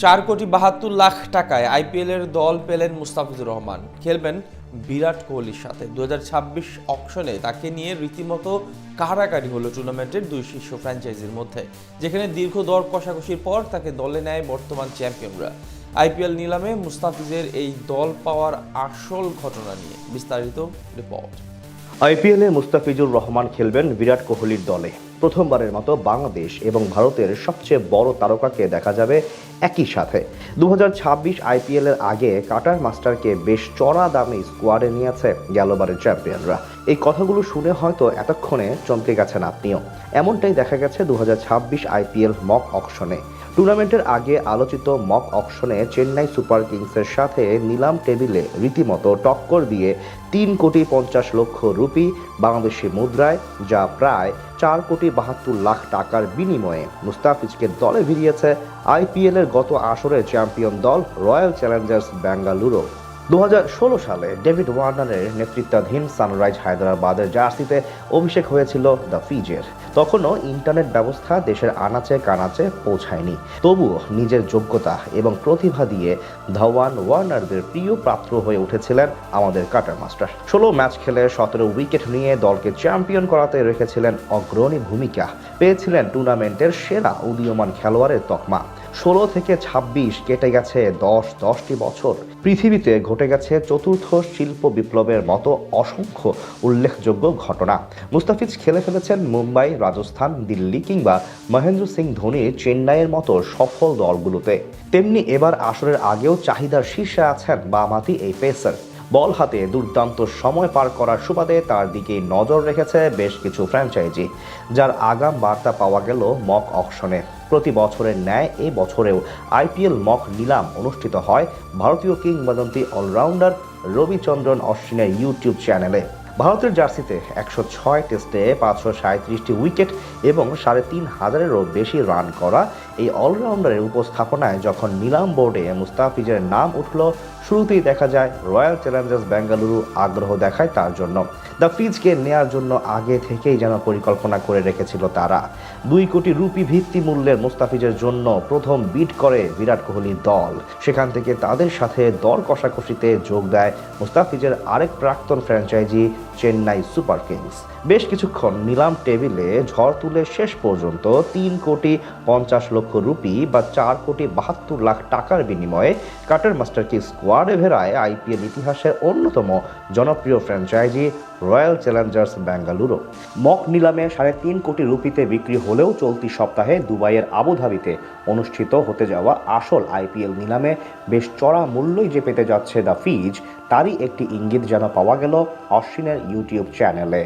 4,72,00,000 টাকায় আইপিএলের দল পেলেন মুস্তাফিজুর রহমান। খেলবেন বিরাট কোহলির সাথে। 2026 অকশনে তাকে নিয়ে রীতিমতো কাড়াকাড়ি হলো টুর্নামেন্টের দুই শীর্ষ ফ্র্যাঞ্চাইজির মধ্যে, যেখানে দীর্ঘ দর কষাকষির পর তাকে দলে নেয় বর্তমান চ্যাম্পিয়নরা। আইপিএল নিলামে মুস্তাফিজের এই দল পাওয়ার আসল ঘটনা নিয়ে বিস্তারিত রিপোর্ট। আইপিএলে মুস্তাফিজুর রহমান খেলবেন বিরাট কোহলির দলে। প্রথমবারের মতো বাংলাদেশ এবং ভারতের সবচেয়ে বড় তারকাকে দেখা যাবে একই সাথে। 2026 আইপিএলের আগে কাটার মাস্টারকে বেশ চড়া দামে স্কোয়াডে নিয়েছে গেলবারের চ্যাম্পিয়নরা। এই কথাগুলো শুনে হয়তো এতক্ষণে চমকে গেছেন আপনিও। এমনটাই দেখা গেছে 2026 আইপিএল মক অকশনে। টুর্নামেন্টের আগে আলোচিত মক অকশনে চেন্নাই সুপার কিংসের সাথে নিলাম টেবিলে রীতিমতো টক্কর দিয়ে 3,50,00,000 রুপি বাংলাদেশি মুদ্রায়, যা প্রায় 4,72,00,000 টাকার বিনিময়ে মুস্তাফিজকে দলে ভিড়িয়েছে আইপিএলের গত আসরের চ্যাম্পিয়ন দল রয়্যাল চ্যালেঞ্জার্স বেঙ্গালুরু। 2016 সালে ডেভিড ওয়ার্নারের নেতৃত্বাধীন সানরাইজ হায়দ্রাবাদের জার্সিতে অভিষেক হয়েছিল দ্য ফিজের। তখনও ইন্টারনেট ব্যবস্থা দেশের আনাচে কানাচে পৌঁছায়নি। তবুও নিজের যোগ্যতা এবং প্রতিভা দিয়ে ধাওয়ান ওয়ার্নারদের প্রিয় পাত্র হয়ে উঠেছিলেন আমাদের কাটার মাস্টার। 16 ম্যাচ খেলে 17 উইকেট নিয়ে দলকে চ্যাম্পিয়ন করাতে রেখেছিলেন অগ্রণী ভূমিকা। পেয়েছিলেন টুর্নামেন্টের সেরা উদীয়মান খেলোয়াড়ের তকমা। 16 থেকে 26 কেটে গেছে 10টি বছর। পৃথিবীতে ঘটে গেছে চতুর্থ শিল্প বিপ্লবের মতো অসংখ্য উল্লেখযোগ্য ঘটনা। মুস্তাফিজ খেলে ফেলেছেন মুম্বাই, রাজস্থান, দিল্লি কিংবা মহেন্দ্র সিং ধোনি চেন্নাইয়ের মতো সফল দলগুলোতে। তেমনি এবার আসরের আগেও চাহিদার শীর্ষে আছেন বামহাতি এই পেসার। বল হাতে দুর্দান্ত সময় পার করার সুবাদে তার দিকে নজর রেখেছে বেশ কিছু ফ্র্যাঞ্চাইজি, যার আগাম বার্তা পাওয়া গেল মক অকশনে। প্রতি বছরের ন্যায় এই বছরেও আইপিএল মক নিলাম অনুষ্ঠিত হয় ভারতীয় কিংবদন্তি অলরাউন্ডার রবিচন্দ্রন অশ্বিনের ইউটিউব চ্যানেলে। ভারতের জার্সিতে 106 টেস্টে 537টি উইকেট এবং 3,500-এরও বেশি রান করা এই অলরাউন্ডারের উপস্থাপনায় যখন নিলাম বোর্ডে মুস্তাফিজের নাম উঠল, শুরুতেই দেখা যায় রয়্যাল চ্যালেঞ্জার্স বেঙ্গালুরু আগ্রহ দেখায় তার জন্য। দ্য ফিজকে নেয়ার জন্য আগে থেকেই যেন পরিকল্পনা করে রেখেছিল তারা। 2 কোটি রুপি ভিত্তি মূল্যের মুস্তাফিজের জন্য প্রথম বিড করে বিরাট কোহলির দল। সেখান থেকে তাদের সাথে দর কষাকষিতে যোগ দেয় মুস্তাফিজের আরেক প্রাক্তন ফ্র্যাঞ্চাইজি চেন্নাই সুপার কিংস। বেশ কিছুক্ষণ নিলাম টেবিলে ঝড় তুলে শেষ পর্যন্ত 3,50,00,000 রুপি বা 4,72,00,000 টাকার বিনিময়ে কাটার মাস্টারকে স্কোয়াডে ভেড়ায় আইপিএল ইতিহাসের অন্যতম জনপ্রিয় franchise royal Challengers Bengaluru. Mock নিলামে 3.5 কোটি রুপিতে বিক্রি হলেও চলতি সপ্তাহে দুবাইয়ের আবুধাবিতে অনুষ্ঠিত হতে যাওয়া আসল আইপিএল নিলামে বেশ চড়া মূল্যই যে পেতে যাচ্ছে দ্য ফিজ, তারই একটি ইঙ্গিত যেন পাওয়া গেল অশ্বিনের ইউটিউব চ্যানেলে।